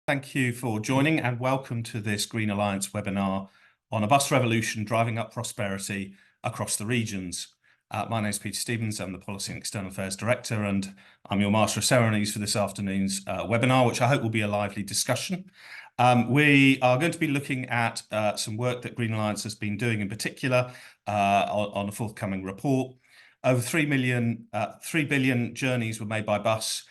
Thank you for joining and welcome to this Green Alliance webinar on a bus revolution driving up prosperity across the regions. My name is Peter Stevens, I'm the Policy and External Affairs Director, and I'm your Master of Ceremonies for this afternoon's webinar, which I hope will be a lively discussion. We are going to be looking at some work that Green Alliance has been doing in particular on a forthcoming report. Over 3 billion journeys were made by bus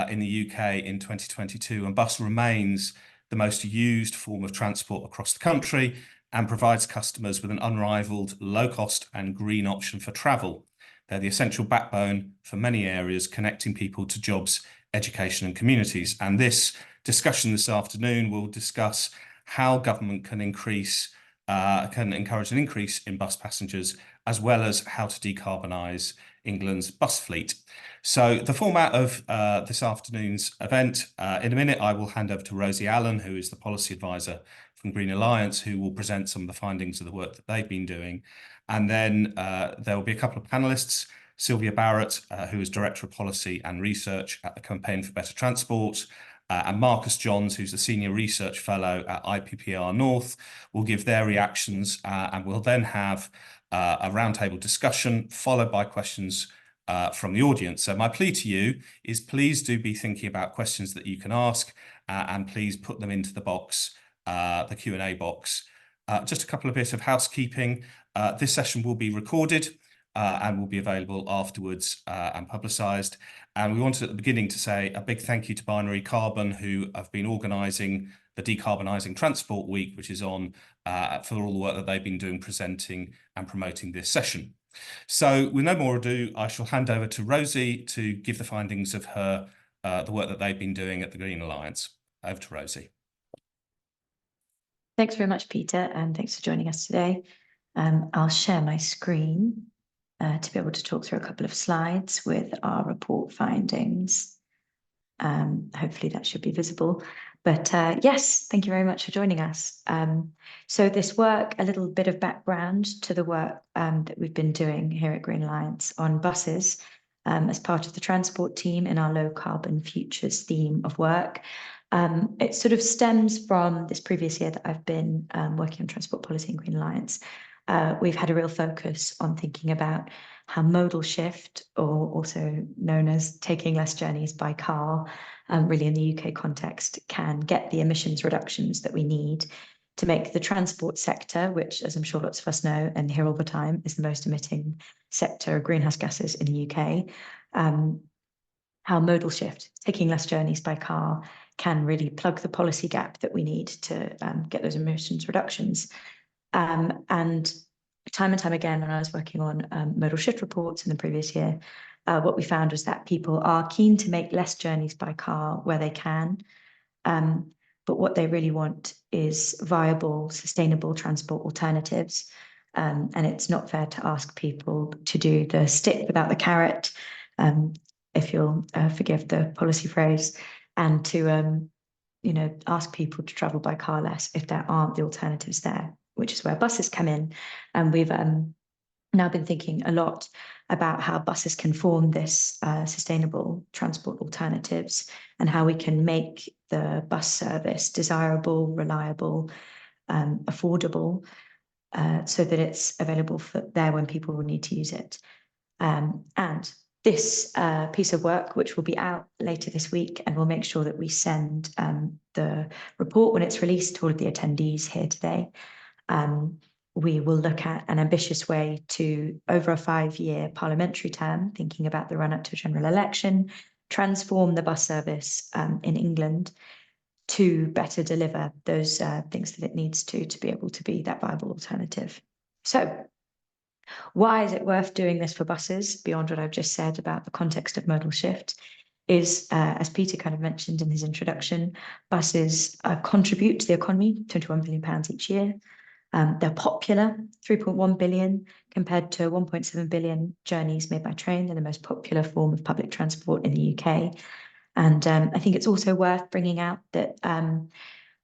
in the UK in 2022, and bus remains the most used form of transport across the country and provides customers with an unrivalled, low-cost and green option for travel. They're the essential backbone for many areas, connecting people to jobs, education and communities. And this discussion this afternoon will discuss how government can encourage an increase in bus passengers, as well as how to decarbonise England's bus fleet. So the format of this afternoon's event, in a minute, I will hand over to Rosie Allen, who is the policy advisor from Green Alliance, who will present some of the findings of the work that they've been doing. And then there will be a couple of panelists, Sylvia Barrett, who is Director of Policy and Research at the Campaign for Better Transport, and Marcus Johns, who's the Senior Research Fellow at IPPR North, will give their reactions, and we'll then have a roundtable discussion followed by questions from the audience. So my plea to you is please do be thinking about questions that you can ask, and please put them into the box, the Q&A box. Just a couple of bits of housekeeping. This session will be recorded and will be available afterwards and publicised. And we wanted at the beginning to say a big thank you to Binary Carbon, who have been organising the Decarbonising Transport Week, which is on for all the work that they've been doing, presenting and promoting this session. So with no more ado, I shall hand over to Rosie to give the findings of the work that they've been doing at the Green Alliance. Over to Rosie. Thanks very much, Peter, and thanks for joining us today. I'll share my screen to be able to talk through a couple of slides with our report findings. Hopefully that should be visible. But yes, thank you very much for joining us. So this work, a little bit of background to the work that we've been doing here at Green Alliance on buses as part of the transport team in our low carbon futures theme of work. It sort of stems from this previous year that I've been working on transport policy in Green Alliance. We've had a real focus on thinking about how modal shift, or also known as taking less journeys by car, really in the UK context, can get the emissions reductions that we need to make the transport sector, which, as I'm sure lots of us know and hear all the time, is the most emitting sector of greenhouse gases in the UK. How modal shift, taking less journeys by car, can really plug the policy gap that we need to get those emissions reductions. And time and time again, when I was working on modal shift reports in the previous year, what we found was that people are keen to make less journeys by car where they can, but what they really want is viable, sustainable transport alternatives. And it's not fair to ask people to do the stick without the carrot, if you'll forgive the policy phrase, and to ask people to travel by car less if there aren't the alternatives there, which is where buses come in. And we've now been thinking a lot about how buses can form this sustainable transport alternatives and how we can make the bus service desirable, reliable, affordable, so that it's available there when people will need to use it. And this piece of work, which will be out later this week, and we'll make sure that we send the report when it's released to all of the attendees here today. We will look at an ambitious way to, over a 5-year parliamentary term, thinking about the run-up to a general election, transform the bus service in England to better deliver those things that it needs to be able to be that viable alternative. So why is it worth doing this for buses, beyond what I've just said about the context of modal shift? Is, as Peter kind of mentioned in his introduction, buses contribute to the economy, £21 billion each year. They're popular, 3.1 billion compared to 1.7 billion journeys made by train. They're the most popular form of public transport in the UK. And I think it's also worth bringing out that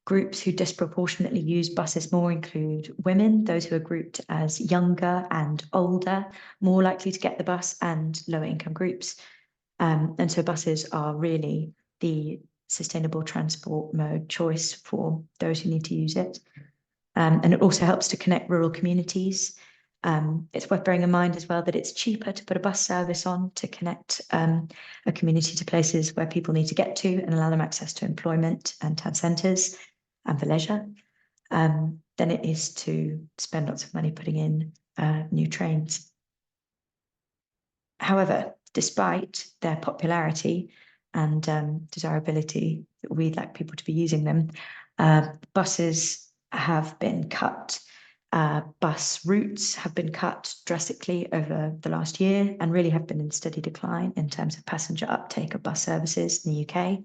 groups who disproportionately use buses more include women, those who are grouped as younger and older, more likely to get the bus, and lower income groups. And so buses are really the sustainable transport mode choice for those who need to use it. And it also helps to connect rural communities. It's worth bearing in mind as well that it's cheaper to put a bus service on to connect a community to places where people need to get to and allow them access to employment and town centres and for leisure, than it is to spend lots of money putting in new trains. However, despite their popularity and desirability, that we'd like people to be using them, buses have been cut. Bus routes have been cut drastically over the last year and really have been in steady decline in terms of passenger uptake of bus services in the UK.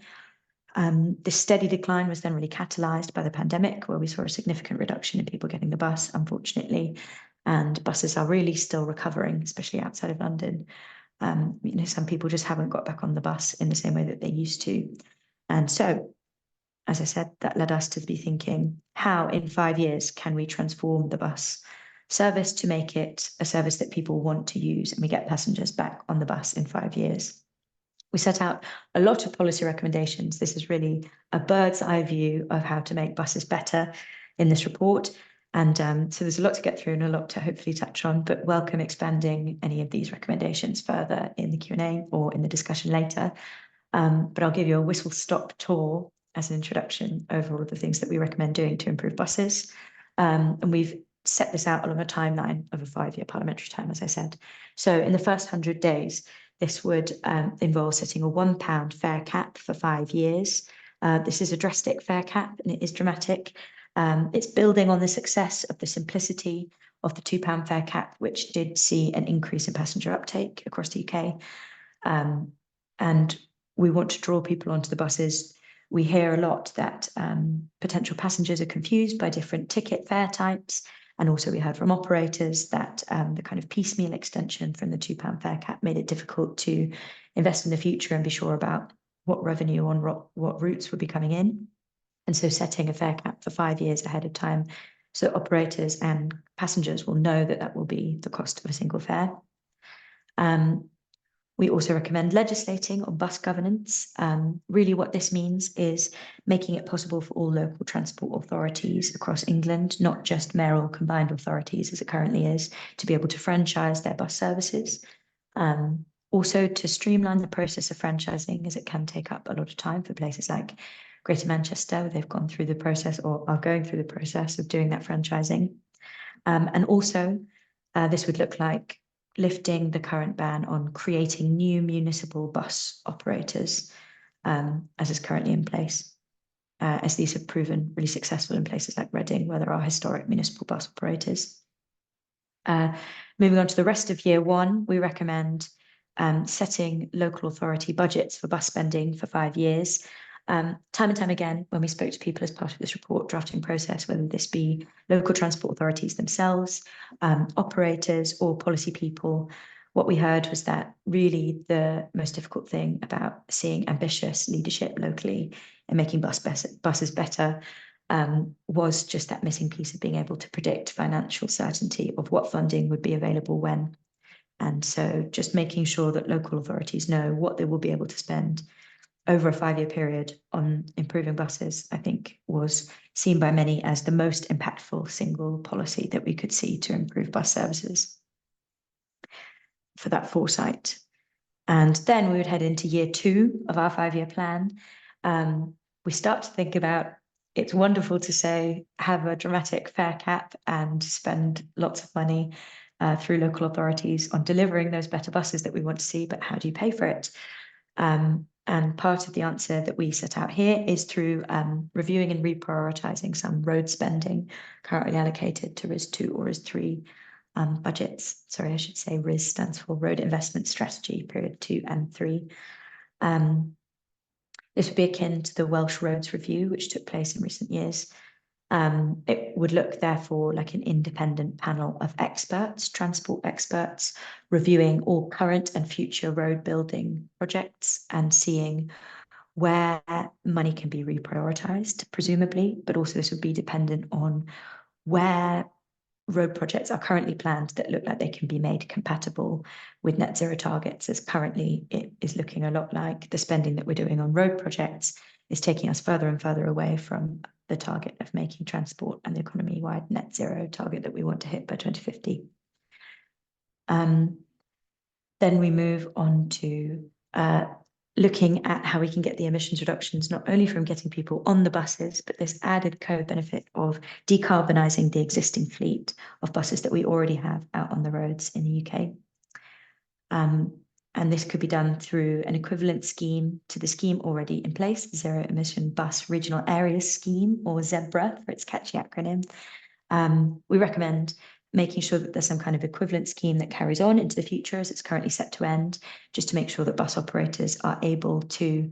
This steady decline was then really catalysed by the pandemic, where we saw a significant reduction in people getting the bus, unfortunately, and buses are really still recovering, especially outside of London. Some people just haven't got back on the bus in the same way that they used to. And so, as I said, that led us to be thinking, how in 5 years can we transform the bus service to make it a service that people want to use and we get passengers back on the bus in 5 years? We set out a lot of policy recommendations. This is really a bird's eye view of how to make buses better in this report. And so there's a lot to get through and a lot to hopefully touch on, but welcome expanding any of these recommendations further in the Q&A or in the discussion later. But I'll give you a whistle-stop tour as an introduction over all of the things that we recommend doing to improve buses. And we've set this out along a timeline of a 5-year parliamentary term, as I said. So in the first 100 days, this would involve setting a £1 fare cap for 5 years. This is a drastic fare cap and it is dramatic. It's building on the success of the simplicity of the £2 fare cap, which did see an increase in passenger uptake across the UK. And we want to draw people onto the buses. We hear a lot that potential passengers are confused by different ticket fare types. And also we heard from operators that the kind of piecemeal extension from the £2 fare cap made it difficult to invest in the future and be sure about what revenue on what routes would be coming in. And so setting a fare cap for 5 years ahead of time so that operators and passengers will know that that will be the cost of a single fare. We also recommend legislating on bus governance. Really what this means is making it possible for all local transport authorities across England, not just mayoral combined authorities as it currently is, to be able to franchise their bus services. Also to streamline the process of franchising, as it can take up a lot of time for places like Greater Manchester. They've gone through the process or are going through the process of doing that franchising. And also this would look like lifting the current ban on creating new municipal bus operators, as is currently in place, as these have proven really successful in places like Reading, where there are historic municipal bus operators. Moving on to the rest of year 1, we recommend setting local authority budgets for bus spending for 5 years. Time and time again, when we spoke to people as part of this report drafting process, whether this be local transport authorities themselves, operators or policy people, what we heard was that really the most difficult thing about seeing ambitious leadership locally and making buses better was just that missing piece of being able to predict financial certainty of what funding would be available when. And so just making sure that local authorities know what they will be able to spend over a 5-year period on improving buses, I think was seen by many as the most impactful single policy that we could see to improve bus services for that foresight. And then we would head into year 2 of our 5-year plan. We start to think about, it's wonderful to say, have a dramatic fare cap and spend lots of money through local authorities on delivering those better buses that we want to see, but how do you pay for it? And part of the answer that we set out here is through reviewing and reprioritising some road spending currently allocated to RIS2 or RIS3 budgets. Sorry, I should say RIS stands for Road Investment Strategy, period 2 and 3. This would be akin to the Welsh Roads Review, which took place in recent years. It would look, therefore, like an independent panel of experts, transport experts, reviewing all current and future road building projects and seeing where money can be reprioritised, presumably, but also this would be dependent on where road projects are currently planned that look like they can be made compatible with net zero targets, as currently it is looking a lot like the spending that we're doing on road projects is taking us further and further away from the target of making transport and the economy-wide net zero target that we want to hit by 2050. Then we move on to looking at how we can get the emissions reductions, not only from getting people on the buses, but this added co-benefit of decarbonising the existing fleet of buses that we already have out on the roads in the UK. And this could be done through an equivalent scheme to the scheme already in place, the Zero Emission Bus Regional Areas Scheme, or ZEBRA for its catchy acronym. We recommend making sure that there's some kind of equivalent scheme that carries on into the future as it's currently set to end, just to make sure that bus operators are able to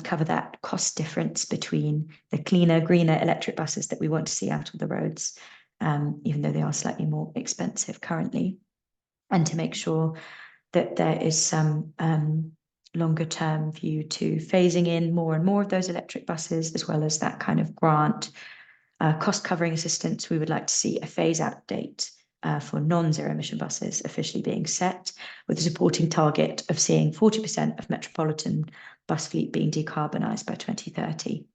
cover that cost difference between the cleaner, greener electric buses that we want to see out on the roads, even though they are slightly more expensive currently, and to make sure that there is some longer term view to phasing in more and more of those electric buses, as well as that kind of grant cost covering assistance. We would like to see a phase out date for non-zero emission buses officially being set, with a supporting target of seeing 40% of metropolitan bus fleet being decarbonised by 2030.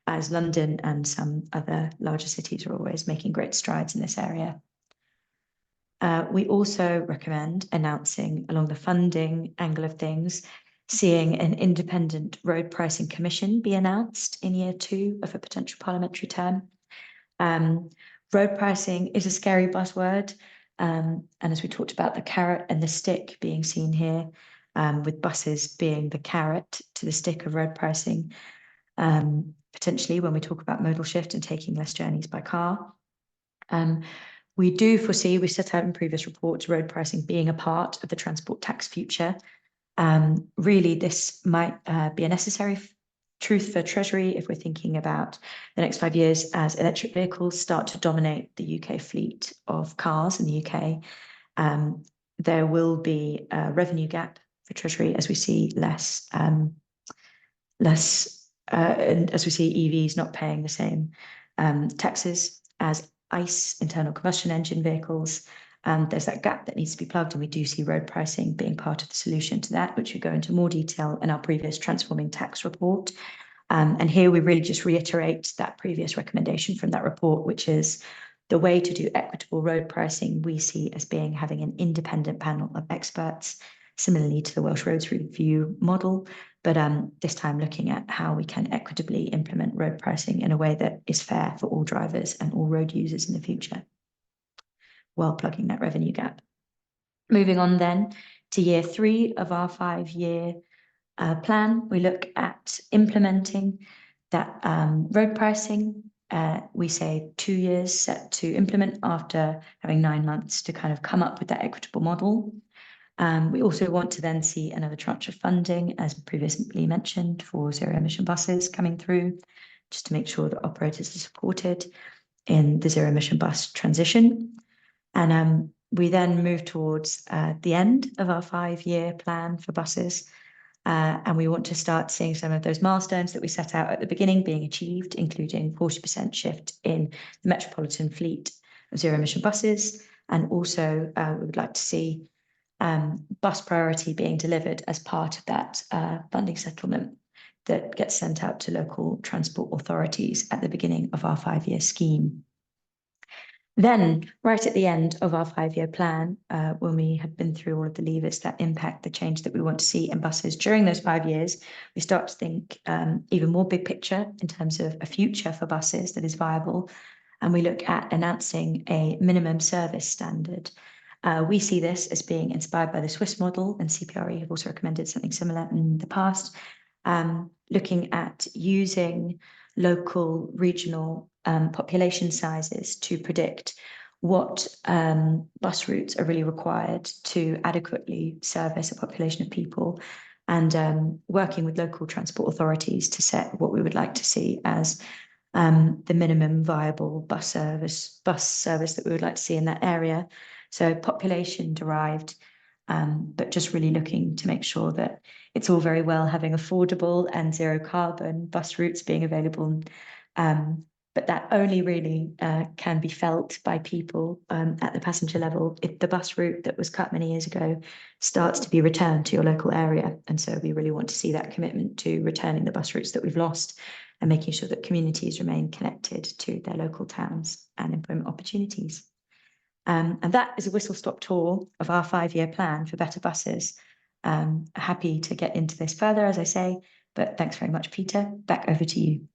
As London and some other larger cities are always making great strides in this area. We also recommend announcing, along the funding angle of things, seeing an independent road pricing commission be announced in year 2 of a potential parliamentary term. Road pricing is a scary buzzword, and as we talked about, the carrot and the stick being seen here, with buses being the carrot to the stick of road pricing, potentially when we talk about modal shift and taking less journeys by car. We do foresee, we set out in previous reports, road pricing being a part of the transport tax future. Really, this might be a necessary truth for Treasury if we're thinking about the next 5 years as electric vehicles start to dominate the UK fleet of cars in the UK. There will be a revenue gap for Treasury as we see and as we see EVs not paying the same taxes as ICE, internal combustion engine vehicles. There's that gap that needs to be plugged, and we do see road pricing being part of the solution to that, which we go into more detail in our previous Transforming Tax report. And here we really just reiterate that previous recommendation from that report, which is the way to do equitable road pricing we see as being having an independent panel of experts, similarly to the Welsh Roads Review model, but this time looking at how we can equitably implement road pricing in a way that is fair for all drivers and all road users in the future, while plugging that revenue gap. Moving on then to year 3 of our 5-year plan, we look at implementing that road pricing. We say 2 years set to implement after having 9 months to kind of come up with that equitable model. We also want to then see another tranche of funding, as previously mentioned, for zero emission buses coming through, just to make sure that operators are supported in the zero emission bus transition. And we then move towards the end of our 5-year plan for buses. And we want to start seeing some of those milestones that we set out at the beginning being achieved, including 40% shift in the metropolitan fleet of zero emission buses. And also we would like to see bus priority being delivered as part of that funding settlement that gets sent out to local transport authorities at the beginning of our 5-year scheme. Then, right at the end of our 5-year plan, when we have been through all of the levers that impact the change that we want to see in buses during those 5 years, we start to think even more big picture in terms of a future for buses that is viable. And we look at announcing a minimum service standard. We see this as being inspired by the Swiss model, and CPRE have also recommended something similar in the past, looking at using local, regional population sizes to predict what bus routes are really required to adequately service a population of people, and working with local transport authorities to set what we would like to see as the minimum viable bus service that we would like to see in that area. So population derived, but just really looking to make sure that it's all very well having affordable and zero carbon bus routes being available, but that only really can be felt by people at the passenger level if the bus route that was cut many years ago starts to be returned to your local area. And so we really want to see that commitment to returning the bus routes that we've lost and making sure that communities remain connected to their local towns and employment opportunities. And that is a whistle-stop tour of our 5-year plan for better buses. Happy to get into this further, as I say, but thanks very much, Peter. Back over to you.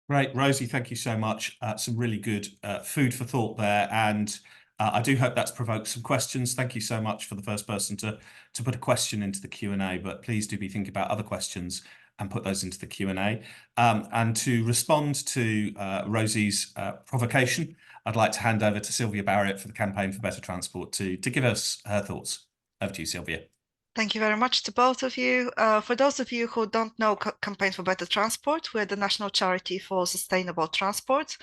Great, Rosie, thank you so much. Some really good food for thought there, and I do hope that's provoked some questions. Thank you so much for the first person to put a question into the Q&A, but please do be thinking about other questions and put those into the Q&A. And to respond to Rosie's provocation, I'd like to hand over to Sylvia Barrett for the Campaign for Better Transport to give us her thoughts. Over to you, Sylvia. Thank you very much to both of you. For those of you who don't know Campaign for Better Transport, we're the national charity for sustainable transport,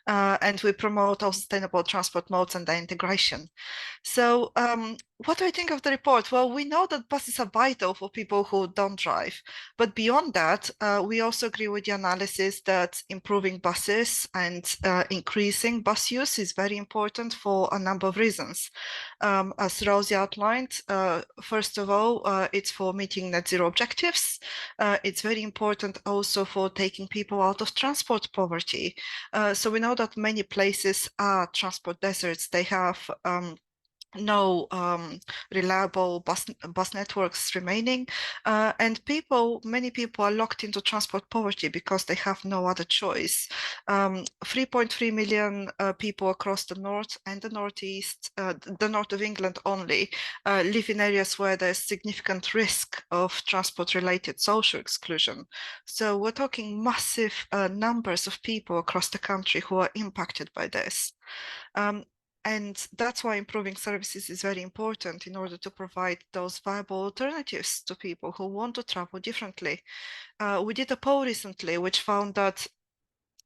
and we promote all sustainable transport modes and their integration. So what do I think of the report? Well, we know that buses are vital for people who don't drive, but beyond that, we also agree with the analysis that improving buses and increasing bus use is very important for a number of reasons. As Rosie outlined, first of all, it's for meeting net zero objectives. It's very important also for taking people out of transport poverty. So we know that many places are transport deserts. They have no reliable bus networks remaining, and many people are locked into transport poverty because they have no other choice. 3.3 million people across the north and the northeast, the north of England only, live in areas where there's significant risk of transport-related social exclusion. So we're talking massive numbers of people across the country who are impacted by this. And that's why improving services is very important in order to provide those viable alternatives to people who want to travel differently. We did a poll recently which found that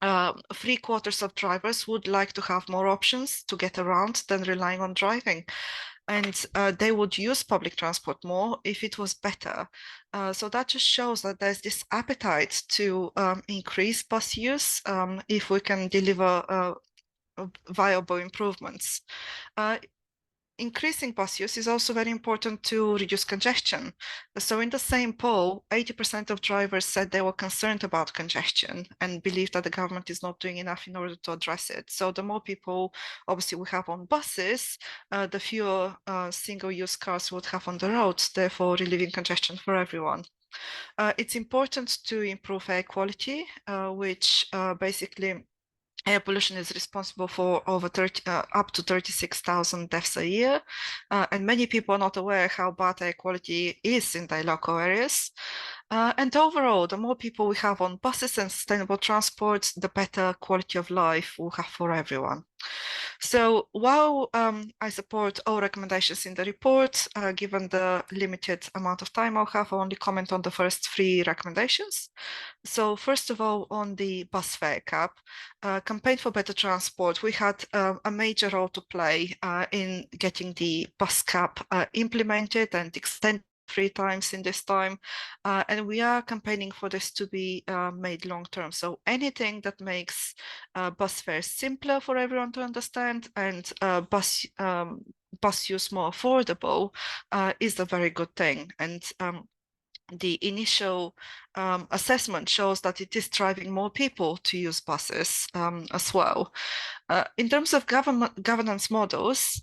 3/4 of drivers would like to have more options to get around than relying on driving. And they would use public transport more if it was better. So that just shows that there's this appetite to increase bus use if we can deliver viable improvements. Increasing bus use is also very important to reduce congestion. So in the same poll, 80% of drivers said they were concerned about congestion and believe that the government is not doing enough in order to address it. So the more people obviously we have on buses, the fewer single-use cars we would have on the roads, therefore relieving congestion for everyone. It's important to improve air quality, which basically air pollution is responsible for over up to 36,000 deaths a year. And many people are not aware how bad air quality is in their local areas. And overall, the more people we have on buses and sustainable transport, the better quality of life we'll have for everyone. So while I support all recommendations in the report, given the limited amount of time I'll have, I'll only comment on the first 3 recommendations. So first of all, on the bus fare cap, Campaign for Better Transport, we had a major role to play in getting the bus cap implemented and extended 3 times in this time, and we are campaigning for this to be made long term. So anything that makes bus fares simpler for everyone to understand and bus use more affordable is a very good thing. And the initial assessment shows that it is driving more people to use buses as well. In terms of governance models,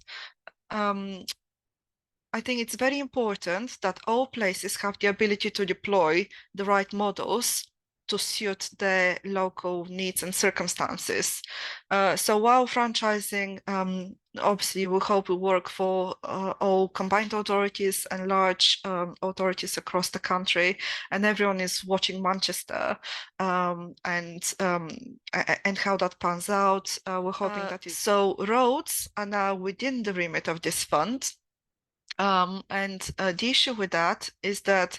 I think it's very important that all places have the ability to deploy the right models to suit their local needs and circumstances. So while franchising, obviously we hope will work for all combined authorities and large authorities across the country, and everyone is watching Manchester and how that pans out. We're hoping that is. So roads are now within the remit of this fund. And the issue with that is that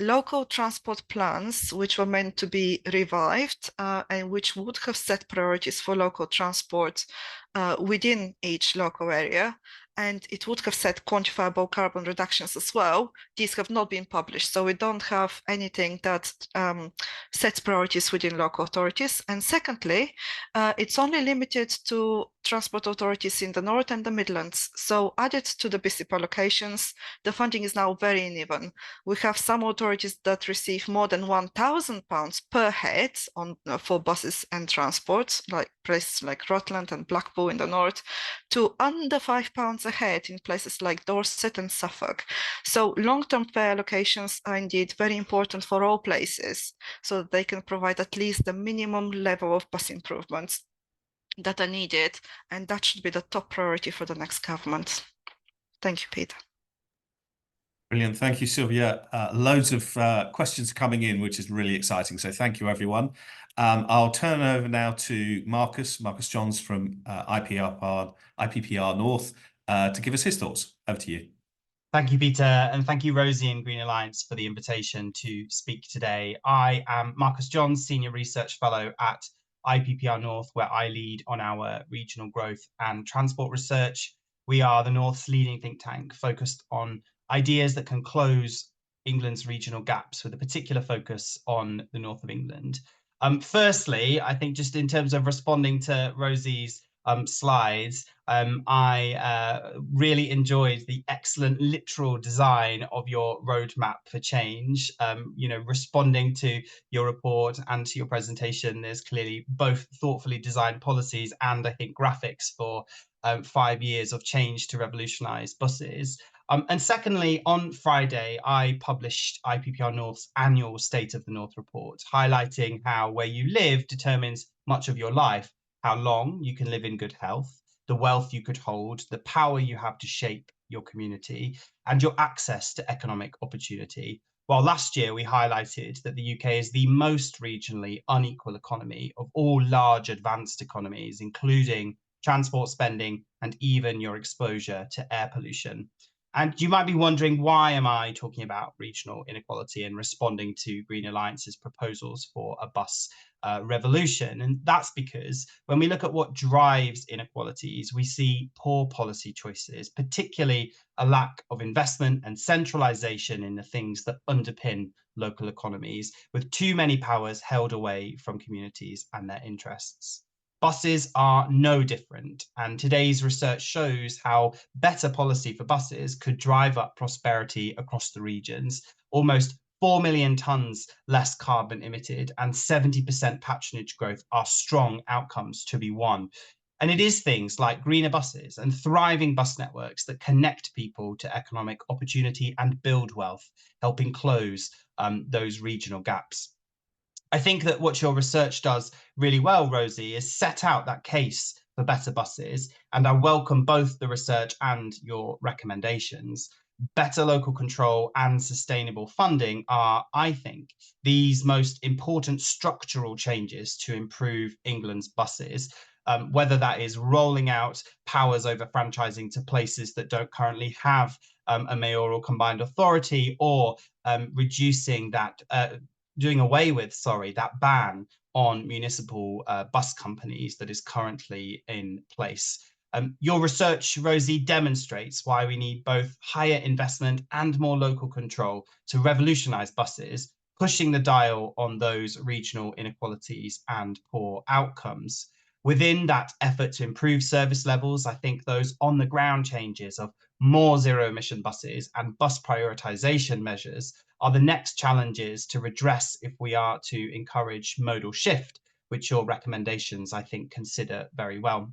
local transport plans, which were meant to be revived and which would have set priorities for local transport, within each local area, and it would have set quantifiable carbon reductions as well. These have not been published, so we don't have anything that sets priorities within local authorities. And secondly, it's only limited to transport authorities in the North and the Midlands. So added to the BICIP allocations, the funding is now very uneven. We have some authorities that receive more than £1,000 per head for buses and transport, like places like Rutland and Blackpool in the north, to under £5 a head in places like Dorset and Suffolk. So long-term fare allocations are indeed very important for all places, so that they can provide at least the minimum level of bus improvements that are needed, and that should be the top priority for the next government. Thank you, Peter. Brilliant. Thank you, Sylvia. Loads of questions coming in, which is really exciting. So thank you, everyone. I'll turn over now to Marcus Johns from IPPR North to give us his thoughts. Over to you. Thank you, Peter, and thank you, Rosie and Green Alliance, for the invitation to speak today. I am Marcus Johns, Senior Research Fellow at IPPR North, where I lead on our regional growth and transport research. We are the North's leading think tank focused on ideas that can close England's regional gaps, with a particular focus on the north of England. Firstly, I think just in terms of responding to Rosie's slides, I really enjoyed the excellent literal design of your roadmap for change. Responding to your report and to your presentation, there's clearly both thoughtfully designed policies and, I think, graphics for 5 years of change to revolutionise buses. And secondly, on Friday, I published IPPR North's annual State of the North report, highlighting how where you live determines much of your life, how long you can live in good health, the wealth you could hold, the power you have to shape your community, and your access to economic opportunity. While last year we highlighted that the UK is the most regionally unequal economy of all large advanced economies, including transport spending and even your exposure to air pollution. And you might be wondering, why am I talking about regional inequality and responding to Green Alliance's proposals for a bus revolution? And that's because when we look at what drives inequalities, we see poor policy choices, particularly a lack of investment and centralisation in the things that underpin local economies, with too many powers held away from communities and their interests. Buses are no different, and today's research shows how better policy for buses could drive up prosperity across the regions. Almost 4 million tonnes less carbon emitted and 70% patronage growth are strong outcomes to be won. And it is things like greener buses and thriving bus networks that connect people to economic opportunity and build wealth, helping close those regional gaps. I think that what your research does really well, Rosie, is set out that case for better buses, and I welcome both the research and your recommendations. Better local control and sustainable funding are, I think, these most important structural changes to improve England's buses, whether that is rolling out powers over franchising to places that don't currently have a mayoral combined authority, or reducing that doing away with, that ban on municipal bus companies that is currently in place. Your research, Rosie, demonstrates why we need both higher investment and more local control to revolutionise buses, pushing the dial on those regional inequalities and poor outcomes. Within that effort to improve service levels, I think those on-the-ground changes of more zero-emission buses and bus prioritisation measures are the next challenges to redress if we are to encourage modal shift, which your recommendations, I think, consider very well.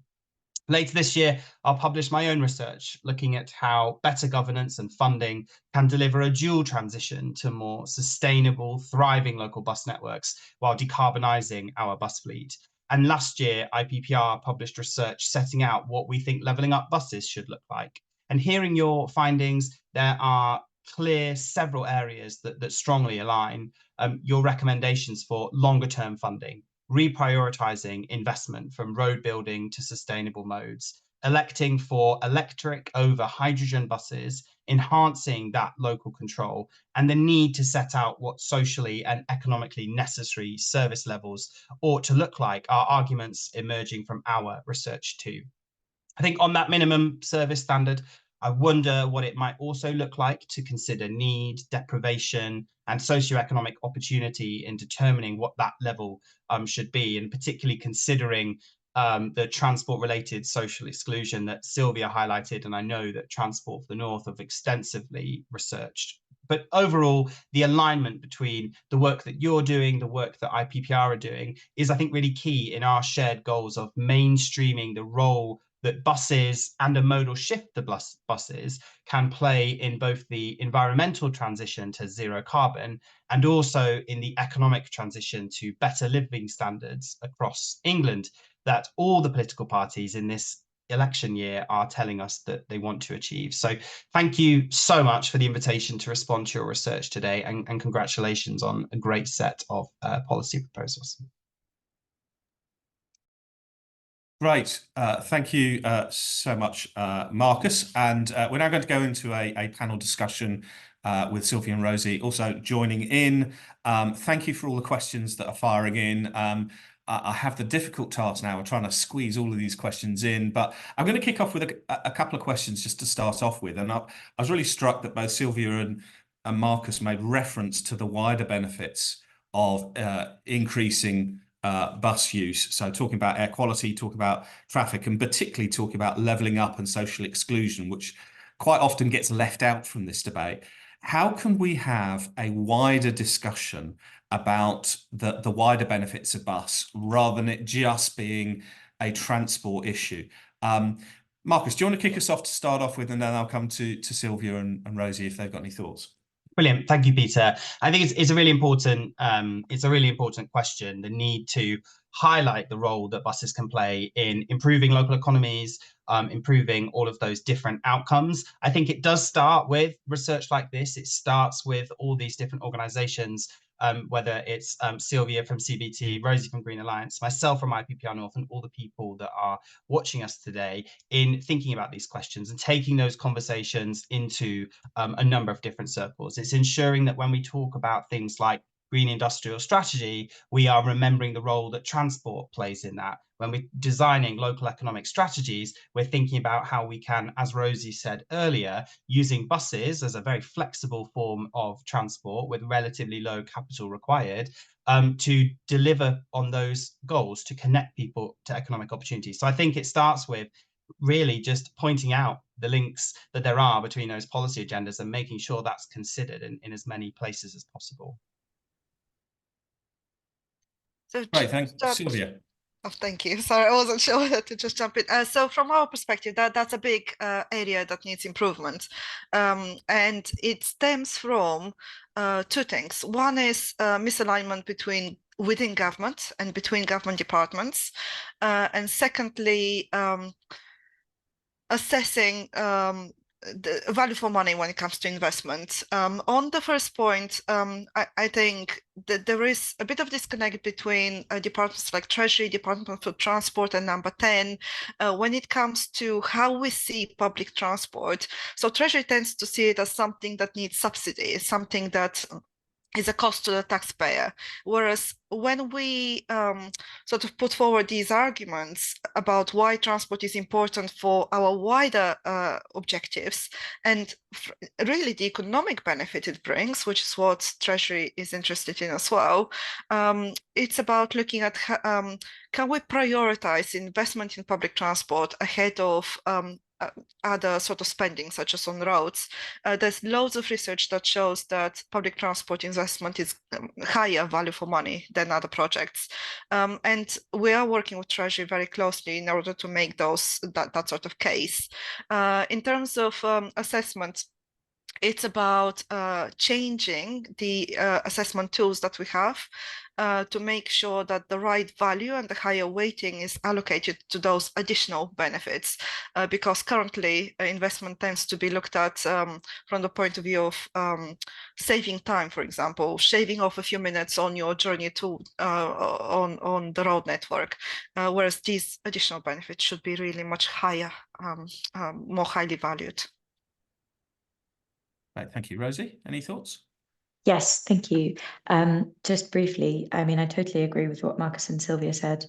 Later this year, I'll publish my own research looking at how better governance and funding can deliver a dual transition to more sustainable, thriving local bus networks while decarbonising our bus fleet. And last year, IPPR published research setting out what we think levelling up buses should look like. And hearing your findings, there are clear several areas that strongly align. Your recommendations for longer term funding, reprioritising investment from road building to sustainable modes, electing for electric over hydrogen buses, enhancing that local control, and the need to set out what socially and economically necessary service levels ought to look like are arguments emerging from our research too. I think on that minimum service standard, I wonder what it might also look like to consider need, deprivation, and socioeconomic opportunity in determining what that level should be, and particularly considering the transport-related social exclusion that Sylvia highlighted, and I know that Transport for the North have extensively researched. But overall, the alignment between the work that you're doing, the work that IPPR are doing, is, I think, really key in our shared goals of mainstreaming the role that buses and a modal shift to buses can play in both the environmental transition to zero carbon and also in the economic transition to better living standards across England, that all the political parties in this election year are telling us that they want to achieve. So thank you so much for the invitation to respond to your research today, and congratulations on a great set of policy proposals. Great. Thank you so much, Marcus. And we're now going to go into a panel discussion with Sylvia and Rosie also joining in. Thank you for all the questions that are firing in. I have the difficult task now of trying to squeeze all of these questions in, but I'm going to kick off with a couple of questions just to start off with. And I was really struck that both Sylvia and Marcus made reference to the wider benefits of increasing bus use. So talking about air quality, talking about traffic, and particularly talking about levelling up and social exclusion, which quite often gets left out from this debate. How can we have a wider discussion about the wider benefits of bus rather than it just being a transport issue? Marcus, do you want to kick us off to start off with, and then I'll come to Sylvia and Rosie if they've got any thoughts. Brilliant, thank you, Peter. I think it's a really important question. The need to highlight the role that buses can play in improving local economies, improving all of those different outcomes. I think it does start with research like this. It starts with all these different organisations, whether it's Sylvia from CBT, Rosie from Green Alliance, myself from IPPR North, and all the people that are watching us today in thinking about these questions and taking those conversations into a number of different circles. It's ensuring that when we talk about things like green industrial strategy, we are remembering the role that transport plays in that. When we're designing local economic strategies, we're thinking about how we can, as Rosie said earlier, using buses as a very flexible form of transport with relatively low capital required, to deliver on those goals, to connect people to economic opportunities. So I think it starts with really just pointing out the links that there are between those policy agendas and making sure that's considered in as many places as possible. So Right, thanks, Sylvia. Oh, thank you. Sorry, I wasn't sure to just jump in. So from our perspective, that's a big area that needs improvement. And it stems from two things. One is misalignment within government and between government departments. And secondly, assessing the value for money when it comes to investment. On the first point, I think that there is a bit of disconnect between departments like Treasury, Department for Transport, and Number 10 when it comes to how we see public transport. So Treasury tends to see it as something that needs subsidy, something that is a cost to the taxpayer. Whereas when we sort of put forward these arguments about why transport is important for our wider objectives and really the economic benefit it brings, which is what Treasury is interested in as well, it's about looking at can we prioritize investment in public transport ahead of other sort of spending, such as on roads. There's loads of research that shows that public transport investment is higher value for money than other projects. And we are working with Treasury very closely in order to make that sort of case. In terms of assessment, it's about changing the assessment tools that we have to make sure that the right value and the higher weighting is allocated to those additional benefits, because currently investment tends to be looked at from the point of view of saving time, for example, shaving off a few minutes on your journey to on the road network, whereas these additional benefits should be really much higher, more highly valued. Right, thank you. Rosie, any thoughts? Yes, thank you. Just briefly, I mean, I totally agree with what Marcus and Sylvia said.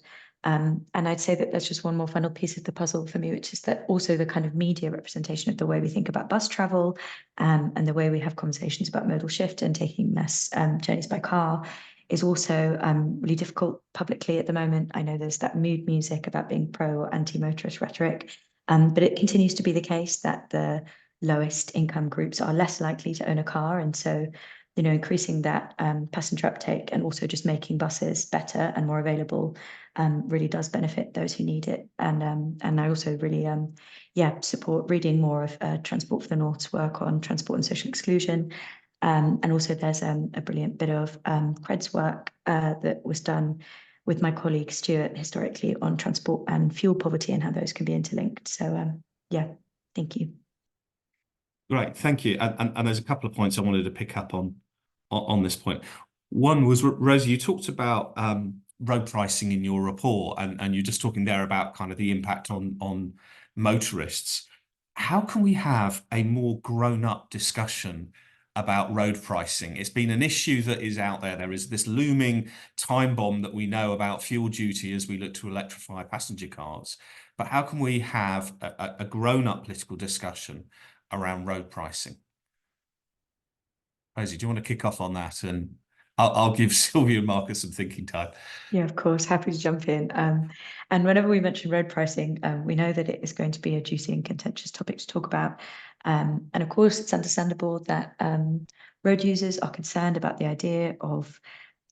And I'd say that there's just one more final piece of the puzzle for me, which is that also the kind of media representation of the way we think about bus travel, and the way we have conversations about modal shift and taking less journeys by car is also really difficult publicly at the moment. I know there's that mood music about being pro or anti-motorist rhetoric, but it continues to be the case that the lowest income groups are less likely to own a car. And so, you know, increasing that passenger uptake and also just making buses better and more available really does benefit those who need it. And I also really, support reading more of Transport for the North's work on transport and social exclusion. And also there's a brilliant bit of Cred's work that was done with my colleague Stuart historically on transport and fuel poverty and how those can be interlinked. So yeah, thank you. Great, thank you. And there's a couple of points I wanted to pick up on this point. One was, Rosie, you talked about road pricing in your report, and you're just talking there about kind of the impact on motorists. How can we have a more grown-up discussion about road pricing? It's been an issue that is out there. There is this looming time bomb that we know about fuel duty as we look to electrify passenger cars. But how can we have a grown-up political discussion around road pricing? Rosie, do you want to kick off on that? And I'll give Sylvia and Marcus some thinking time. Yeah, of course, happy to jump in. And whenever we mention road pricing, we know that it is going to be a juicy and contentious topic to talk about. And of course, it's understandable that road users are concerned about the idea of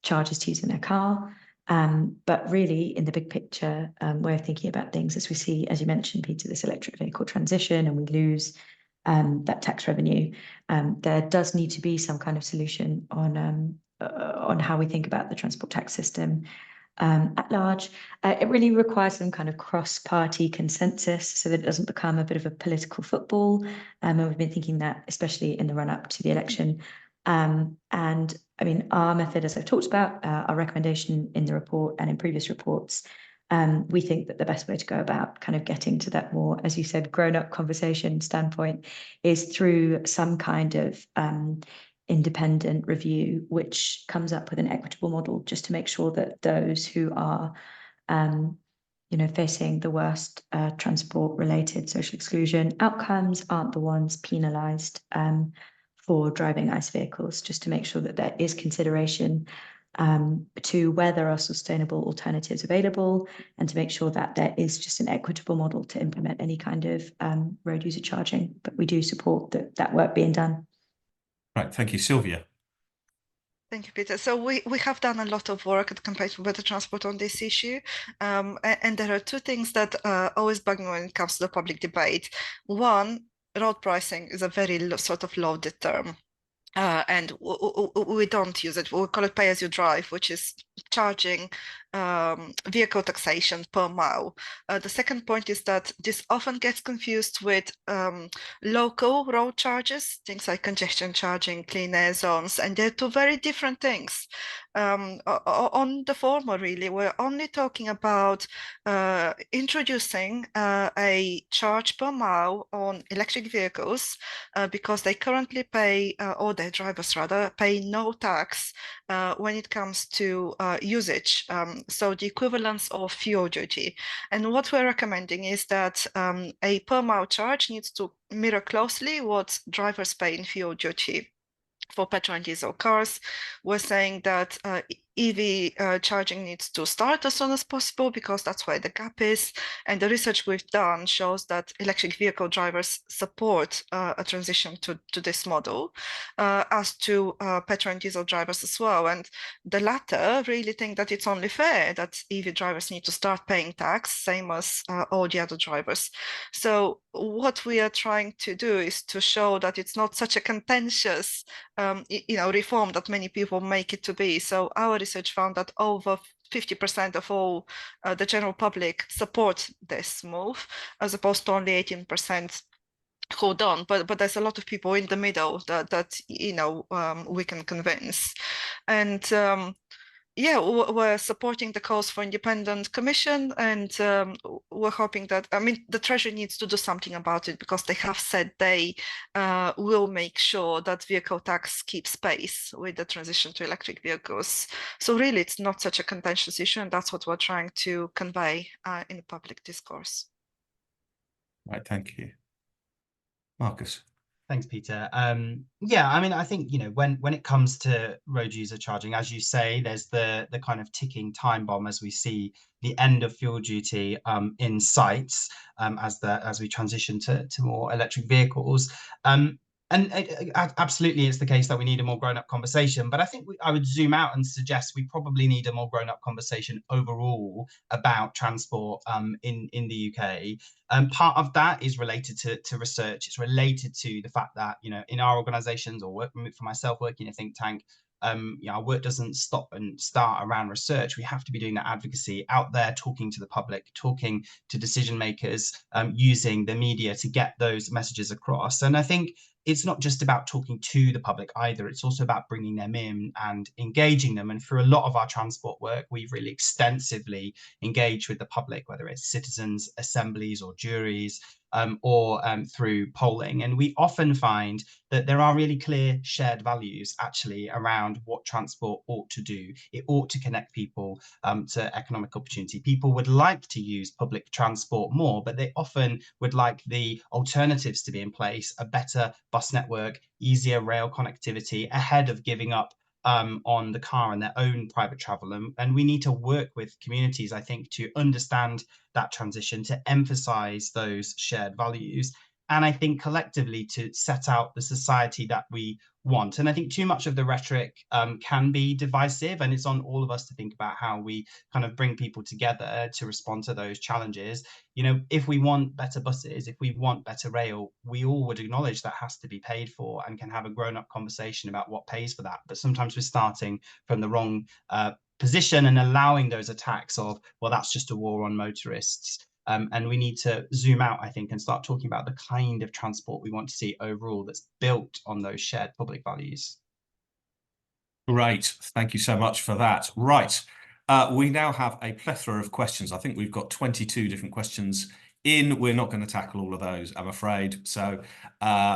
chargers to use in their car. But really, in the big picture, way of thinking about things, as we see, as you mentioned, Peter, this electric vehicle transition, and we lose that tax revenue, there does need to be some kind of solution on how we think about the transport tax system at large. It really requires some kind of cross-party consensus so that it doesn't become a bit of a political football. And we've been thinking that, especially in the run-up to the election. And I mean, our method, as I've talked about, our recommendation in the report and in previous reports, we think that the best way to go about kind of getting to that more, as you said, grown-up conversation standpoint is through some kind of independent review, which comes up with an equitable model just to make sure that those who are, facing the worst transport-related social exclusion outcomes aren't the ones penalised for driving ICE vehicles, just to make sure that there is consideration to where there are sustainable alternatives available, and to make sure that there is just an equitable model to implement any kind of road user charging. But we do support that work being done. Right, thank you, Sylvia. Thank you, Peter. So we have done a lot of work at Campaign for Better Transport on this issue. And there are two things that always bug me when it comes to the public debate. One, road pricing is a very sort of loaded term. And we don't use it. We call it pay as you drive, which is charging vehicle taxation per mile. The second point is that this often gets confused with local road charges, things like congestion charging, clean air zones, and they're two very different things. On the former, really, we're only talking about introducing a charge per mile on electric vehicles because they currently pay, or their drivers rather, pay no tax when it comes to usage. So the equivalence of fuel duty. And what we're recommending is that a per mile charge needs to mirror closely what drivers pay in fuel duty. For petrol and diesel cars, we're saying that EV charging needs to start as soon as possible because that's where the gap is. And the research we've done shows that electric vehicle drivers support a transition to this model, as to petrol and diesel drivers as well. And the latter really think that it's only fair that EV drivers need to start paying tax, same as all the other drivers. So what we are trying to do is to show that it's not such a contentious reform that many people make it to be. So our research found that over 50% of all the general public support this move, as opposed to only 18% who don't. But there's a lot of people in the middle that we can convince. And yeah, we're supporting the calls for independent commission, and we're hoping that, I mean, the Treasury needs to do something about it, because they have said they will make sure that vehicle tax keeps pace with the transition to electric vehicles. So really, it's not such a contentious issue, and that's what we're trying to convey in the public discourse. Right, thank you. Marcus. Thanks, Peter. Yeah, I mean, I think, you know, when it comes to road user charging, as you say, there's the kind of ticking time bomb as we see the end of fuel duty in sight as we transition to more electric vehicles. And absolutely, it's the case that we need a more grown-up conversation. But I think I would zoom out and suggest we probably need a more grown-up conversation overall about transport in the UK. Part of that is related to research. It's related to the fact that, you know, in our organisations, or for myself working in a think tank, you know, our work doesn't stop and start around research. We have to be doing that advocacy out there, talking to the public, talking to decision makers, using the media to get those messages across. And I think it's not just about talking to the public either. It's also about bringing them in and engaging them. And for a lot of our transport work, we've really extensively engaged with the public, whether it's citizens' assemblies or juries, or through polling. And we often find that there are really clear shared values actually around what transport ought to do. It ought to connect people to economic opportunity. People would like to use public transport more, but they often would like the alternatives to be in place, a better bus network, easier rail connectivity, ahead of giving up on the car and their own private travel. And we need to work with communities, I think, to understand that transition, to emphasize those shared values, and I think collectively to set out the society that we want. And I think too much of the rhetoric can be divisive, and it's on all of us to think about how we kind of bring people together to respond to those challenges. You know, if we want better buses, if we want better rail, we all would acknowledge that has to be paid for, and can have a grown-up conversation about what pays for that. But sometimes we're starting from the wrong position and allowing those attacks of, well, that's just a war on motorists. And we need to zoom out, I think, and start talking about the kind of transport we want to see overall that's built on those shared public values. Great. Thank you so much for that. Right. We now have a plethora of questions. I think we've got 22 different questions in. We're not going to tackle all of those, I'm afraid. So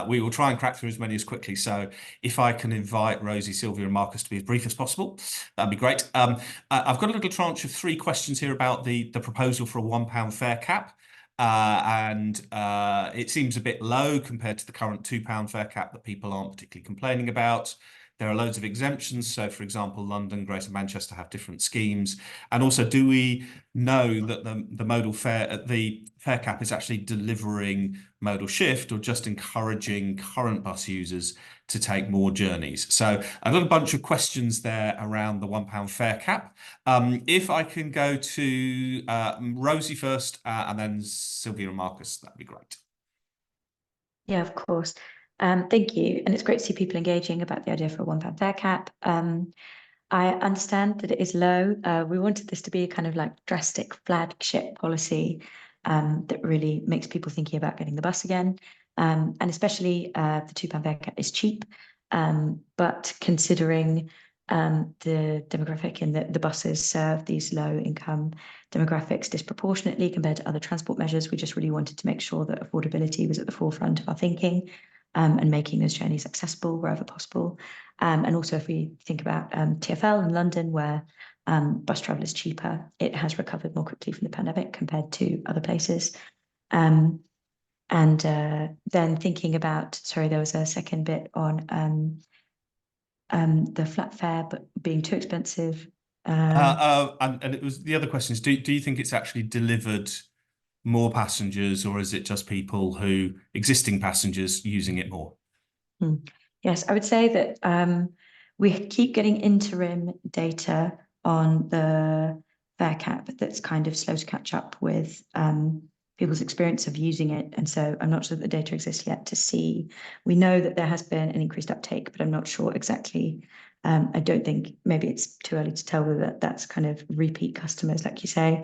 we will try and crack through as many as quickly. So if I can invite Rosie, Sylvia and Marcus to be as brief as possible, that'd be great. I've got a little tranche of 3 questions here about the proposal for a £1 fare cap. And it seems a bit low compared to the current £2 fare cap that people aren't particularly complaining about. There are loads of exemptions. So, for example, London, Greater Manchester have different schemes. And also, do we know that the modal fare, the fare cap is actually delivering modal shift, or just encouraging current bus users to take more journeys? So I've got a bunch of questions there around the £1 fare cap. If I can go to Rosie first, and then Sylvia and Marcus, that'd be great. Yeah, of course. Thank you. And it's great to see people engaging about the idea for a £1 fare cap. I understand that it is low. We wanted this to be a kind of like drastic flagship policy that really makes people thinking about getting the bus again. And especially the £2 fare cap is cheap, but considering the demographic in the buses serve these low income demographics disproportionately compared to other transport measures, we just really wanted to make sure that affordability was at the forefront of our thinking, and making those journeys accessible wherever possible. And also, if we think about TfL in London, where bus travel is cheaper, it has recovered more quickly from the pandemic compared to other places. And then thinking about, sorry, there was a second bit on the flat fare but being too expensive. And it was, the other question is, do you think it's actually delivered more passengers, or is it just existing passengers using it more? Yes, I would say that we keep getting interim data on the fare cap that's kind of slow to catch up with people's experience of using it. And so I'm not sure that the data exists yet to see. We know that there has been an increased uptake, but I'm not sure exactly. I don't think, maybe it's too early to tell whether that's kind of repeat customers, like you say.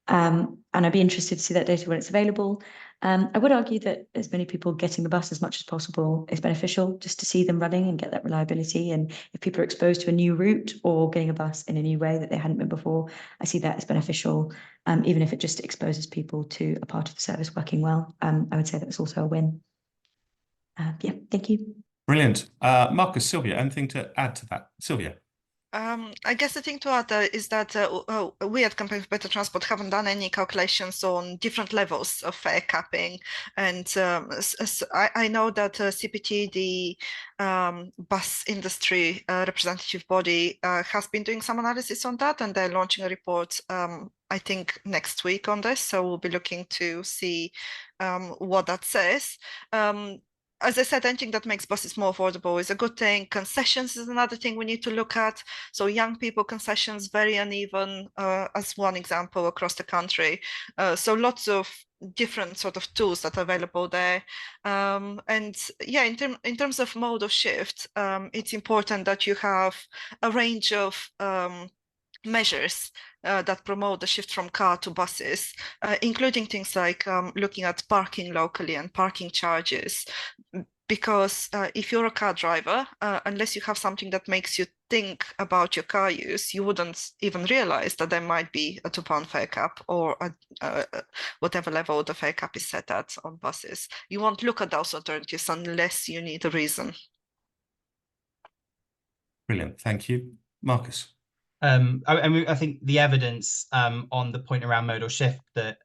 And I'd be interested to see that data when it's available. I would argue that as many people getting the bus as much as possible is beneficial, just to see them running and get that reliability. And if people are exposed to a new route or getting a bus in a new way that they hadn't been before, I see that as beneficial, even if it just exposes people to a part of the service working well. I would say that's also a win. Yeah, thank you. Brilliant. Marcus, Sylvia, anything to add to that? Sylvia? I guess the thing to add is that we at Campaign for Better Transport haven't done any calculations on different levels of fare capping. And I know that CPT, the bus industry representative body, has been doing some analysis on that, and they're launching a report, I think, next week on this. So we'll be looking to see what that says. As I said, anything that makes buses more affordable is a good thing. Concessions is another thing we need to look at. So young people concessions, very uneven, as one example across the country. So lots of different sort of tools that are available there. And yeah, in terms of mode of shift, it's important that you have a range of measures that promote the shift from car to buses, including things like looking at parking locally and parking charges. Because if you're a car driver, unless you have something that makes you think about your car use, you wouldn't even realize that there might be a £2 fare cap or whatever level the fare cap is set at on buses. You won't look at those alternatives unless you need a reason. Brilliant. Thank you. Marcus? I think the evidence on the point around modal shift that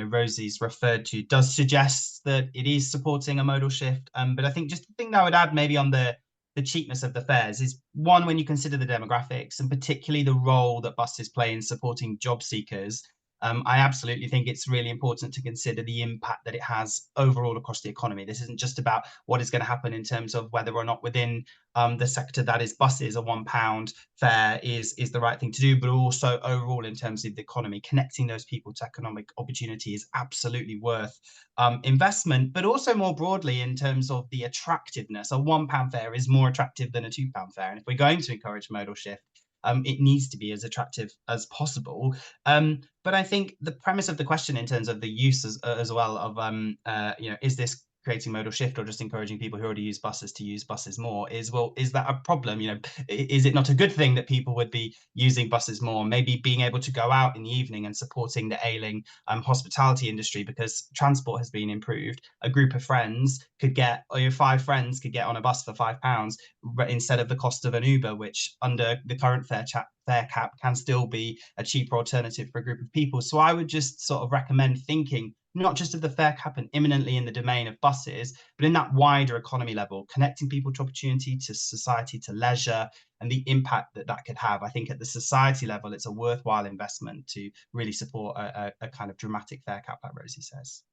Rosie's referred to does suggest that it is supporting a modal shift. But I think just the thing that I would add maybe on the cheapness of the fares is, one, when you consider the demographics and particularly the role that buses play in supporting job seekers, I absolutely think it's really important to consider the impact that it has overall across the economy. This isn't just about what is going to happen in terms of whether or not within the sector that is buses, a £1 fare is the right thing to do, but also overall in terms of the economy. Connecting those people to economic opportunity is absolutely worth investment, but also more broadly in terms of the attractiveness. A £1 fare is more attractive than a £2 fare. And if we're going to encourage modal shift, it needs to be as attractive as possible. But I think the premise of the question in terms of the use as well of, is this creating modal shift or just encouraging people who already use buses to use buses more is, well, is that a problem? Is it not a good thing that people would be using buses more? Maybe being able to go out in the evening and supporting the ailing hospitality industry because transport has been improved. A group of friends could get, or your 5 friends could get on a bus for £5 instead of the cost of an Uber, which under the current fare cap can still be a cheaper alternative for a group of people. So I would just sort of recommend thinking not just of the fare cap and imminently in the domain of buses, but in that wider economy level, connecting people to opportunity, to society, to leisure, and the impact that that could have. I think at the society level, it's a worthwhile investment to really support a kind of dramatic fare cap, like Rosie says.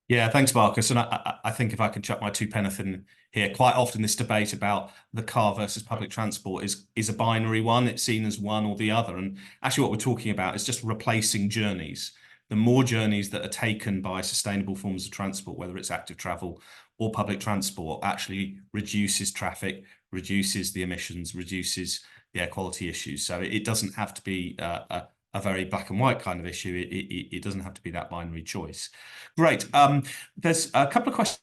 Yeah, thanks, Marcus. And I think if I can chuck my 2 pence in here, quite often this debate about the car versus public transport is a binary one. It's seen as one or the other. And actually what we're talking about is just replacing journeys. The more journeys that are taken by sustainable forms of transport, whether it's active travel or public transport, actually reduces traffic, reduces the emissions, reduces the air quality issues. So it doesn't have to be a very black and white kind of issue. It doesn't have to be that binary choice. Great. There's a couple of questions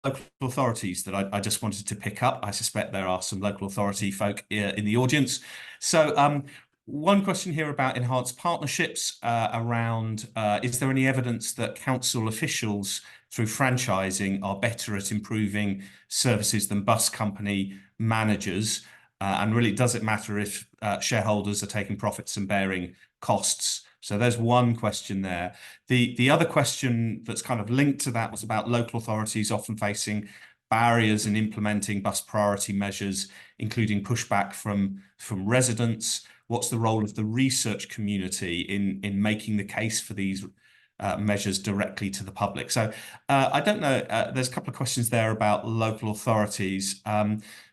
local authorities that I just wanted to pick up. I suspect there are some local authority folk in the audience. So one question here about enhanced partnerships around, is there any evidence that council officials through franchising are better at improving services than bus company managers? And really, does it matter if shareholders are taking profits and bearing costs? So there's one question there. The other question that's kind of linked to that was about local authorities often facing barriers in implementing bus priority measures, including pushback from residents. What's the role of the research community in making the case for these measures directly to the public? So I don't know, there's a couple of questions there about local authorities.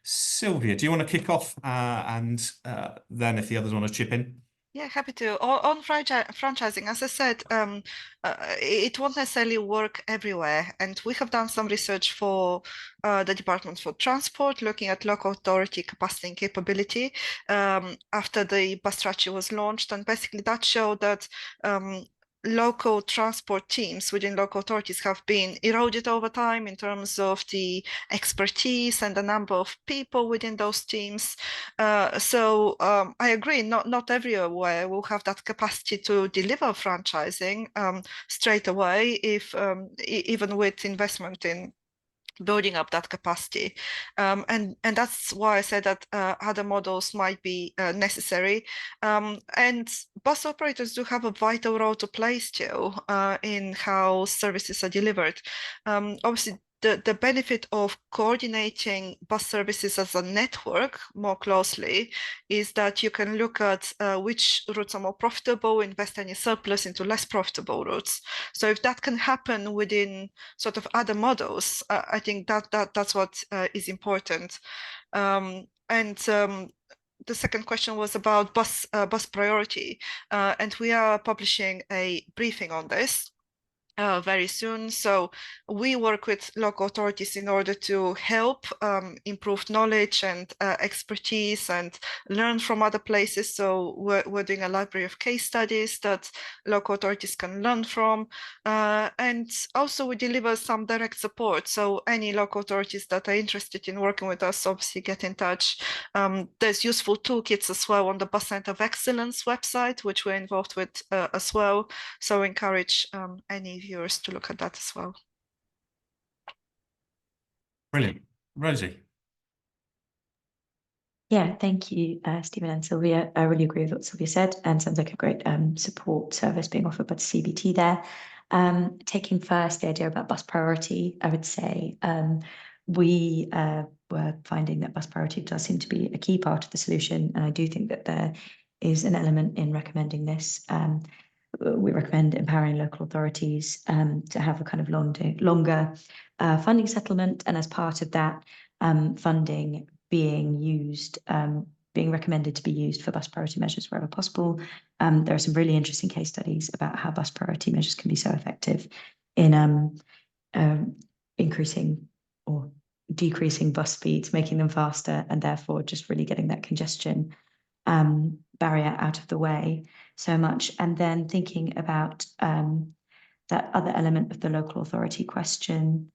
Sylvia, do you want to kick off and then if the others want to chip in? Yeah, happy to. On franchising, as I said, it won't necessarily work everywhere. And we have done some research for the Department for Transport, looking at local authority capacity and capability after the bus strategy was launched. And basically that showed that local transport teams within local authorities have been eroded over time in terms of the expertise and the number of people within those teams. So I agree, not everywhere will have that capacity to deliver franchising straight away, if even with investment in building up that capacity, and that's why I said that other models might be necessary, and bus operators do have a vital role to play still in how services are delivered. Obviously, the benefit of coordinating bus services as a network more closely is that you can look at which routes are more profitable, invest any surplus into less profitable routes. So if that can happen within sort of other models, I think that's what is important. The second question was about bus priority, and we are publishing a briefing on this very soon. So we work with local authorities in order to help improve knowledge and expertise and learn from other places. So we're doing a library of case studies that local authorities can learn from. And also we deliver some direct support. So any local authorities that are interested in working with us, obviously get in touch. There's useful toolkits as well on the Bus Centre of Excellence website, which we're involved with as well. So encourage any viewers to look at that as well. Brilliant. Rosie. Yeah, thank you, Stephen and Sylvia. I really agree with what Sylvia said, and sounds like a great support service being offered by the CBT there. Taking first the idea about bus priority, I would say we were finding that bus priority does seem to be a key part of the solution, and I do think that there is an element in recommending this. We recommend empowering local authorities to have a kind of longer funding settlement, and as part of that, funding being used, being recommended to be used for bus priority measures wherever possible. There are some really interesting case studies about how bus priority measures can be so effective in increasing or decreasing bus speeds, making them faster, and therefore just really getting that congestion barrier out of the way so much. And then thinking about that other element of the local authority question,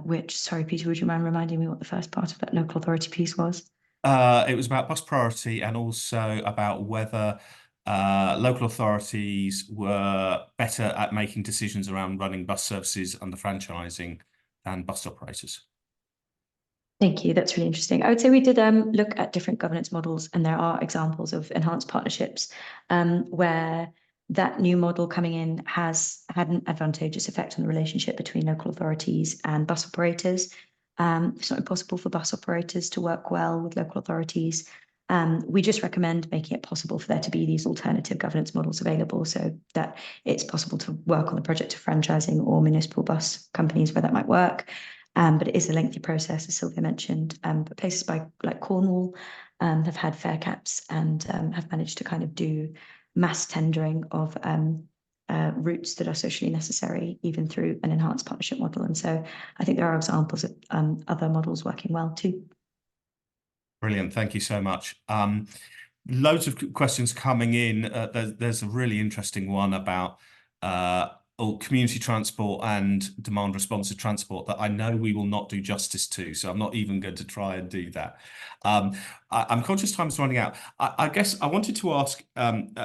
which, sorry, Peter, would you mind reminding me what the first part of that local authority piece was? It was about bus priority and also about whether local authorities were better at making decisions around running bus services under franchising than bus operators. Thank you. That's really interesting. I would say we did look at different governance models, and there are examples of enhanced partnerships where that new model coming in has had an advantageous effect on the relationship between local authorities and bus operators. It's not impossible for bus operators to work well with local authorities. We just recommend making it possible for there to be these alternative governance models available so that it's possible to work on the project of franchising or municipal bus companies where that might work. But it is a lengthy process, as Sylvia mentioned. But places like Cornwall have had fare caps and have managed to kind of do mass tendering of routes that are socially necessary, even through an enhanced partnership model. And so I think there are examples of other models working well too. Brilliant. Thank you so much. Loads of questions coming in. There's a really interesting one about community transport and demand responsive transport that I know we will not do justice to, so I'm not even going to try and do that. I'm conscious time is running out. I guess I wanted to ask kind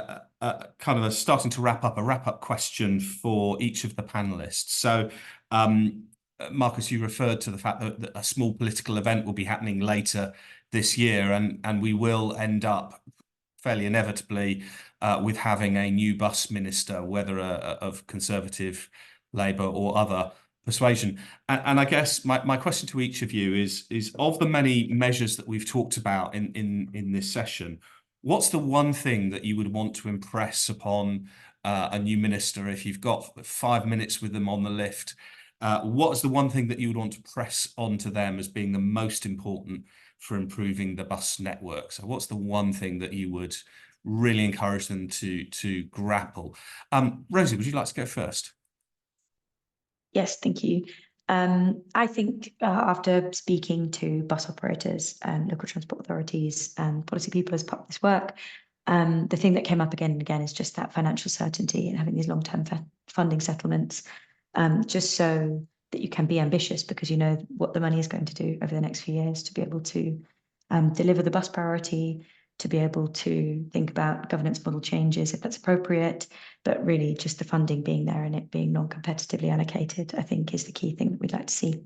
of starting to wrap up question for each of the panelists. So Marcus, you referred to the fact that a small political event will be happening later this year, and we will end up fairly inevitably with having a new bus minister, whether of Conservative, Labour or other persuasion. And I guess my question to each of you is of the many measures that we've talked about in this session, what's the one thing that you would want to impress upon a new minister if you've got 5 minutes with them on the lift? What is the one thing that you would want to press onto them as being the most important for improving the bus network? So what's the one thing that you would really encourage them to grapple? Rosie, would you like to go first? Yes, thank you. I think after speaking to bus operators and local transport authorities and policy people as part of this work, The thing that came up again and again is just that financial certainty and having these long-term funding settlements, just so that you can be ambitious because you know what the money is going to do over the next few years to be able to deliver the bus priority, to be able to think about governance model changes if that's appropriate, but really just the funding being there and it being non-competitively allocated, I think is the key thing that we'd like to see.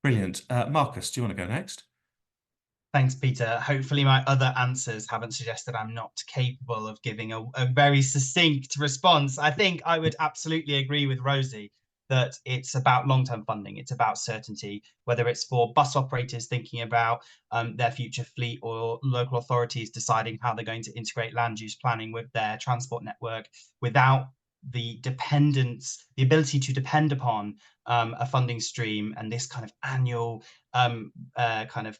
Brilliant. Marcus, do you want to go next? Thanks, Peter. Hopefully my other answers haven't suggested I'm not capable of giving a very succinct response. I think I would absolutely agree with Rosie that it's about long-term funding. It's about certainty, whether it's for bus operators thinking about their future fleet or local authorities deciding how they're going to integrate land use planning with their transport network without the ability to depend upon a funding stream and this kind of annual kind of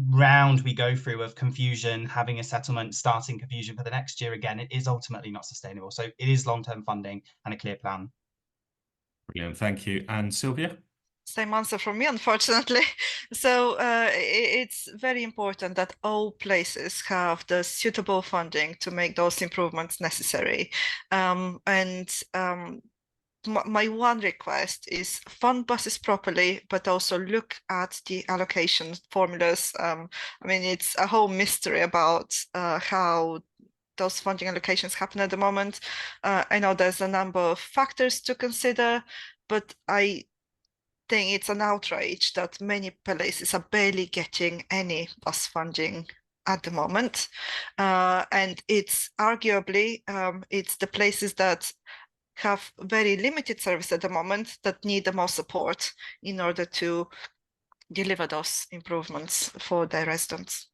round we go through of confusion, having a settlement, starting confusion for the next year again, it is ultimately not sustainable. So it is long-term funding and a clear plan. Brilliant, thank you. And Sylvia? Same answer from me, unfortunately. So it's very important that all places have the suitable funding to make those improvements necessary. My one request is fund buses properly, but also look at the allocation formulas. I mean, it's a whole mystery about how those funding allocations happen at the moment. I know there's a number of factors to consider, but I think it's an outrage that many places are barely getting any bus funding at the moment. And it's arguably, it's the places that have very limited service at the moment that need the most support in order to deliver those improvements for their residents.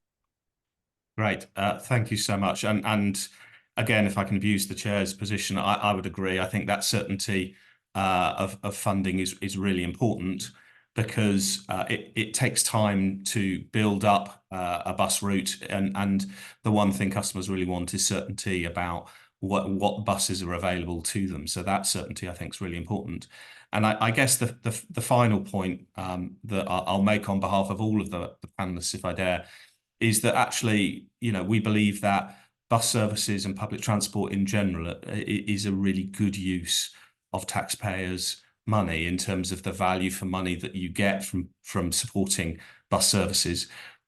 Great, thank you so much. And again, if I can abuse the chair's position, I would agree. I think that certainty of funding is really important because it takes time to build up a bus route, and the one thing customers really want is certainty about what buses are available to them. So that certainty, I think, is really important. And I guess the final point that I'll make on behalf of all of the panelists, if I dare, is that actually, you know, we believe that bus services and public transport in general is a really good use of taxpayers' money in terms of the value for money that you get from supporting bus services.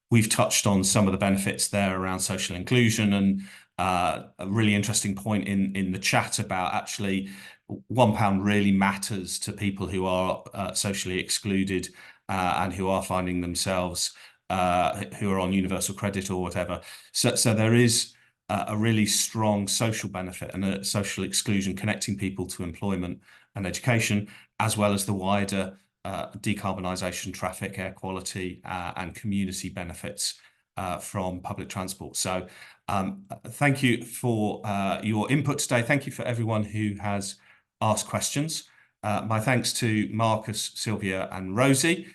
We've touched on some of the benefits there around social inclusion, and a really interesting point in the chat about actually £1 really matters to people who are socially excluded and who are finding themselves who are on universal credit or whatever. So there is a really strong social benefit and a social exclusion connecting people to employment and education, as well as the wider decarbonisation, traffic, air quality and community benefits from public transport. So thank you for your input today. Thank you for everyone who has asked questions. My thanks to Marcus, Sylvia and Rosie.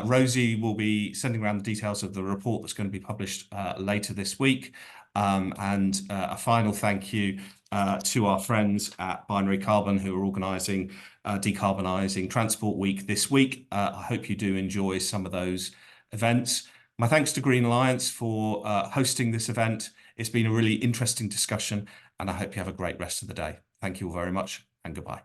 Rosie will be sending around the details of the report that's going to be published later this week. And a final thank you to our friends at Binary Carbon who are organising Decarbonising Transport Week this week. I hope you do enjoy some of those events. My thanks to Green Alliance for hosting this event. It's been a really interesting discussion, and I hope you have a great rest of the day. Thank you all very much, and goodbye.